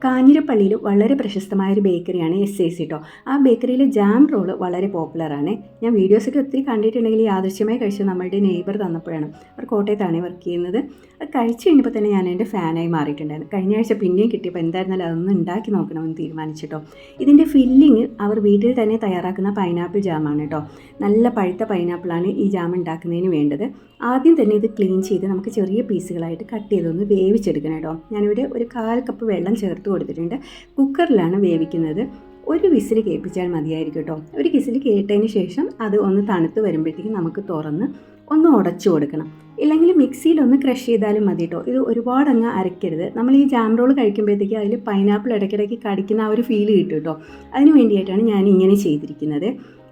കാഞ്ഞിരപ്പള്ളിയിൽ വളരെ പ്രശസ്തമായ ഒരു ബേക്കറിയാണ് SAC ട്ടോ. ആ ബേക്കറിയിലെ ജാം റോള് വളരെ പോപ്പുലറാണ്. ഞാൻ വീഡിയോസൊക്കെ ഒത്തിരി കണ്ടിട്ടുണ്ടെങ്കിൽ യാദൃശ്യമായി കഴിച്ചത് നമ്മളുടെ നെയ്ബർ തന്നപ്പോഴാണ്. അവർ കോട്ടയത്താണ് വർക്ക് ചെയ്യുന്നത്. അത് കഴിച്ച് കഴിഞ്ഞപ്പോൾ തന്നെ ഞാൻ എൻ്റെ ഫാനായി മാറിയിട്ടുണ്ടായിരുന്നു. കഴിഞ്ഞ ആഴ്ച പിന്നെയും കിട്ടിയപ്പോൾ എന്തായിരുന്നാലും അതൊന്ന് ഉണ്ടാക്കി നോക്കണമെന്ന് തീരുമാനിച്ചിട്ടോ. ഇതിൻ്റെ ഫില്ലിങ് അവർ വീട്ടിൽ തന്നെ തയ്യാറാക്കുന്ന പൈനാപ്പിൾ ജാമാണ് കേട്ടോ. നല്ല പഴുത്ത പൈനാപ്പിളാണ് ഈ ജാം ഉണ്ടാക്കുന്നതിന് വേണ്ടത്. ആദ്യം തന്നെ ഇത് ക്ലീൻ ചെയ്ത് നമുക്ക് ചെറിയ പീസുകളായിട്ട് കട്ട് ചെയ്തൊന്ന് വേവിച്ചെടുക്കണം കേട്ടോ. ഞാനിവിടെ ഒരു 1/4 കപ്പ് വെള്ളം ചേർത്ത് കൊടുത്തിട്ടുണ്ട്. കുക്കറിലാണ് വേവിക്കുന്നത്. ഒരു വിസിൽ കേൾപ്പിച്ചാൽ മതിയായിരിക്കും കേട്ടോ. ഒരു വിസിൽ കേട്ടതിന് ശേഷം അത് ഒന്ന് തണുത്ത് വരുമ്പോഴത്തേക്കും നമുക്ക് തുറന്ന് ഒന്ന് ഉടച്ചു കൊടുക്കണം. ഇല്ലെങ്കിൽ മിക്സിയിലൊന്ന് ക്രഷ് ചെയ്താലും മതി കേട്ടോ. ഇത് ഒരുപാടങ്ങ് അരയ്ക്കരുത്. നമ്മൾ ഈ ജാം റോൾ കഴിക്കുമ്പോഴത്തേക്ക് അതിൽ പൈനാപ്പിൾ ഇടയ്ക്കിടയ്ക്ക് കടിക്കുന്ന ആ ഒരു ഫീൽ കിട്ടും കേട്ടോ. അതിന് വേണ്ടിയിട്ടാണ് ഞാൻ ഇങ്ങനെ ചെയ്തിരിക്കുന്നത്.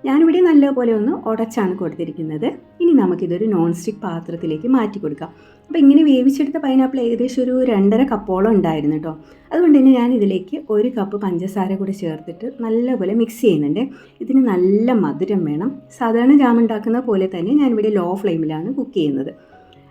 ഞാനിവിടെ നല്ലപോലെ ഒന്ന് ഉടച്ചാണ് കൊടുത്തിരിക്കുന്നത്. ഇനി നമുക്കിതൊരു നോൺ സ്റ്റിക്ക് പാത്രത്തിലേക്ക് മാറ്റി കൊടുക്കാം. അപ്പോൾ ഇങ്ങനെ വേവിച്ചെടുത്ത പൈനാപ്പിൾ ഏകദേശം ഒരു 2.5 കപ്പോളം ഉണ്ടായിരുന്നു കേട്ടോ. അതുകൊണ്ട് തന്നെ ഞാൻ ഇതിലേക്ക് 1 കപ്പ് പഞ്ചസാര കൂടി ചേർത്തിട്ട് നല്ലപോലെ മിക്സ് ചെയ്യുന്നുണ്ട്. ഇതിന് നല്ല മധുരം വേണം. സാധാരണ ജാം ഉണ്ടാക്കുന്ന പോലെ തന്നെ ഞാനിവിടെ ലോ ഫ്ലെയിമിലാണ് കുക്ക് ചെയ്യുന്നത്.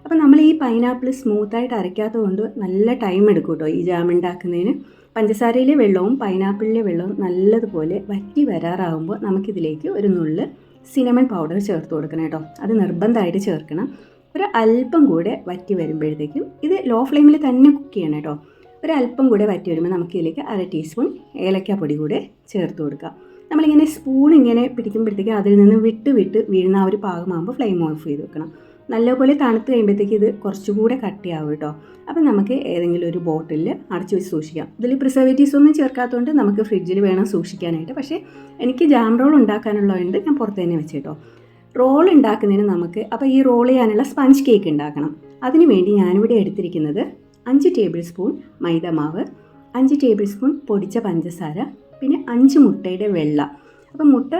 അപ്പോൾ നമ്മൾ ഈ പൈനാപ്പിൾ സ്മൂത്തായിട്ട് അരയ്ക്കാത്തത് കൊണ്ട് നല്ല ടൈം എടുക്കും കേട്ടോ ഈ ജാം ഉണ്ടാക്കുന്നതിന്. പഞ്ചസാരയിലെ വെള്ളവും പൈനാപ്പിളിലെ വെള്ളവും നല്ലതുപോലെ വറ്റി വരാറാകുമ്പോൾ നമുക്കിതിലേക്ക് ഒരു നുള്ള് സിനമൺ പൗഡർ ചേർത്ത് കൊടുക്കണം കേട്ടോ. അത് നിർബന്ധമായിട്ട് ചേർക്കണം. ഒരു അല്പം കൂടെ വറ്റി വരുമ്പോഴത്തേക്കും ഇത് ലോ ഫ്ലെയിമിൽ തന്നെ കുക്ക് ചെയ്യണം കേട്ടോ. ഒരല്പം കൂടെ വറ്റി വരുമ്പോൾ നമുക്കിതിലേക്ക് 1/2 ടീസ്പൂൺ ഏലക്കാപ്പൊടി കൂടെ ചേർത്ത് കൊടുക്കാം. നമ്മളിങ്ങനെ സ്പൂൺ ഇങ്ങനെ പിടിക്കുമ്പോഴത്തേക്കും അതിൽ നിന്ന് വിട്ട് വീഴുന്ന ആ ഒരു പാകമാകുമ്പോൾ ഫ്ലെയിം ഓഫ് ചെയ്ത് വെക്കണം. നല്ലപോലെ തണുത്ത് കഴിയുമ്പോഴത്തേക്ക് ഇത് കുറച്ചുകൂടെ കട്ടിയാവും കേട്ടോ. അപ്പം നമുക്ക് ഏതെങ്കിലും ഒരു ബോട്ടിലിൽ അടച്ചു വെച്ച് സൂക്ഷിക്കാം. ഇതിൽ പ്രിസർവേറ്റീവ്സ് ഒന്നും ചേർക്കാത്തതുകൊണ്ട് നമുക്ക് ഫ്രിഡ്ജിൽ വേണം സൂക്ഷിക്കാനായിട്ട്. പക്ഷേ എനിക്ക് ജാം റോൾ ഉണ്ടാക്കാനുള്ളതുകൊണ്ട് ഞാൻ പുറത്ത് തന്നെ വെച്ച് കേട്ടോ. റോൾ ഉണ്ടാക്കുന്നതിന് നമുക്ക് അപ്പോൾ ഈ റോൾ ചെയ്യാനുള്ള സ്പഞ്ച് കേക്ക് ഉണ്ടാക്കണം. അതിന് വേണ്ടി ഞാനിവിടെ എടുത്തിരിക്കുന്നത് 5 ടേബിൾ സ്പൂൺ മൈദമാവ്, 5 ടേബിൾ സ്പൂൺ പൊടിച്ച പഞ്ചസാര, പിന്നെ 5 മുട്ടയുടെ വെള്ള. അപ്പോൾ മുട്ട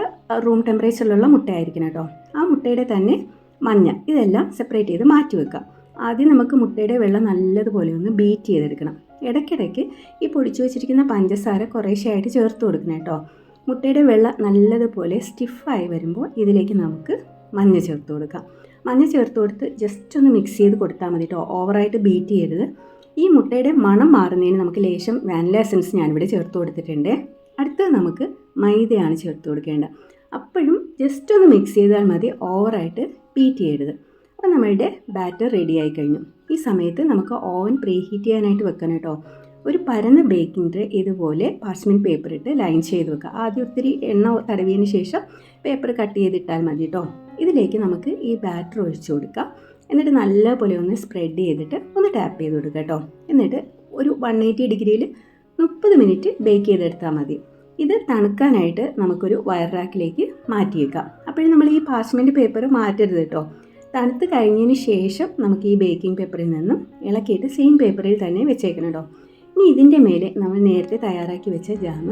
റൂം ടെമ്പറേച്ചറിലുള്ള മുട്ടയായിരിക്കണം കേട്ടോ. ആ മുട്ടയുടെ തന്നെ മഞ്ഞ, ഇതെല്ലാം സെപ്പറേറ്റ് ചെയ്ത് മാറ്റി വെക്കാം. ആദ്യം നമുക്ക് മുട്ടയുടെ വെള്ളം നല്ലതുപോലെ ഒന്ന് ബീറ്റ് ചെയ്തെടുക്കണം. ഇടയ്ക്കിടയ്ക്ക് ഈ പൊടിച്ചു വെച്ചിരിക്കുന്ന പഞ്ചസാര കുറേശ്ശെയായിട്ട് ചേർത്ത് കൊടുക്കണം കേട്ടോ. മുട്ടയുടെ വെള്ളം നല്ലതുപോലെ സ്റ്റിഫായി വരുമ്പോൾ ഇതിലേക്ക് നമുക്ക് മഞ്ഞ ചേർത്ത് കൊടുക്കാം. മഞ്ഞ ചേർത്ത് കൊടുത്ത് ജസ്റ്റ് ഒന്ന് മിക്സ് ചെയ്ത് കൊടുത്താൽ മതി കേട്ടോ. ഓവറായിട്ട് ബീറ്റ് ചെയ്യരുത്. ഈ മുട്ടയുടെ മണം മാറുന്നതിന് നമുക്ക് ലേശം വാനില എസൻസ് ഞാനിവിടെ ചേർത്ത് കൊടുത്തിട്ടുണ്ട്. അടുത്തത് നമുക്ക് മൈദയാണ് ചേർത്ത് കൊടുക്കേണ്ടത്. അപ്പോഴും ജസ്റ്റ് ഒന്ന് മിക്സ് ചെയ്താൽ മതി, ഓവറായിട്ട് ബീറ്റ് ചെയ്യരുത്. അപ്പോൾ നമ്മളുടെ ബാറ്റർ റെഡി ആയി കഴിഞ്ഞു. ഈ സമയത്ത് നമുക്ക് ഓവൻ പ്രീ ഹീറ്റ് ചെയ്യാനായിട്ട് വെക്കണം കേട്ടോ. ഒരു പരന്ന ബേക്കിംഗ് ട്രേ ഇതുപോലെ പാർച്ച്മെൻറ്റ് പേപ്പർ ഇട്ട് ലൈൻ ചെയ്ത് വെക്കുക. ആദ്യം ഒത്തിരി എണ്ണ തടവിയതിന് ശേഷം പേപ്പർ കട്ട് ചെയ്തിട്ടാൽ മതി കേട്ടോ. ഇതിലേക്ക് നമുക്ക് ഈ ബാറ്റർ ഒഴിച്ചു കൊടുക്കാം. എന്നിട്ട് നല്ലപോലെ ഒന്ന് സ്പ്രെഡ് ചെയ്തിട്ട് ഒന്ന് ടാപ്പ് ചെയ്ത് കൊടുക്കുക കേട്ടോ. എന്നിട്ട് ഒരു 180 ഡിഗ്രിയിൽ 30 മിനിറ്റ് ബേക്ക് ചെയ്തെടുത്താൽ മതി. ഇത് തണുക്കാനായിട്ട് നമുക്കൊരു വയർ റാക്കിലേക്ക് മാറ്റി വെക്കാം. അപ്പോഴും നമ്മൾ ഈ പാർച്ച്മെൻറ്റ് പേപ്പർ മാറ്റരുത് കേട്ടോ. തണുത്ത് കഴിഞ്ഞതിന് ശേഷം നമുക്ക് ഈ ബേക്കിംഗ് പേപ്പറിൽ നിന്നും ഇളക്കിയിട്ട് സെയിം പേപ്പറിൽ തന്നെ വെച്ചേക്കണം കേട്ടോ. ഇനി ഇതിൻ്റെ മേലെ നമ്മൾ നേരത്തെ തയ്യാറാക്കി വെച്ച ജാം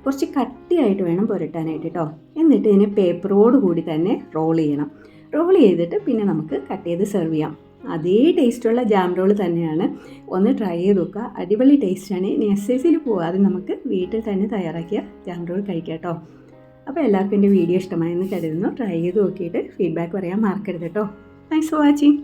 കുറച്ച് കട്ടിയായിട്ട് വേണം പുരട്ടാനായിട്ട് കേട്ടോ. എന്നിട്ട് ഇതിനെ പേപ്പറോട് കൂടി തന്നെ റോൾ ചെയ്യണം. റോൾ ചെയ്തിട്ട് പിന്നെ നമുക്ക് കട്ട് ചെയ്ത് സെർവ് ചെയ്യാം. അതേ ടേസ്റ്റുള്ള ജാം റോൾ തന്നെയാണ്. ഒന്ന് ട്രൈ ചെയ്ത് നോക്കുക. അടിപൊളി ടേസ്റ്റാണ്. ഇനി SACയിൽ പോകാതെ നമുക്ക് വീട്ടിൽ തന്നെ തയ്യാറാക്കിയ ജാം റോൾ കഴിക്കാം കേട്ടോ. അപ്പോൾ എല്ലാവർക്കും എൻ്റെ വീഡിയോ ഇഷ്ടമായെന്ന് കരുതുന്നു. ട്രൈ ചെയ്ത് നോക്കിയിട്ട് ഫീഡ്ബാക്ക് പറയാൻ മറക്കരുത് കേട്ടോ. Thanks for watching.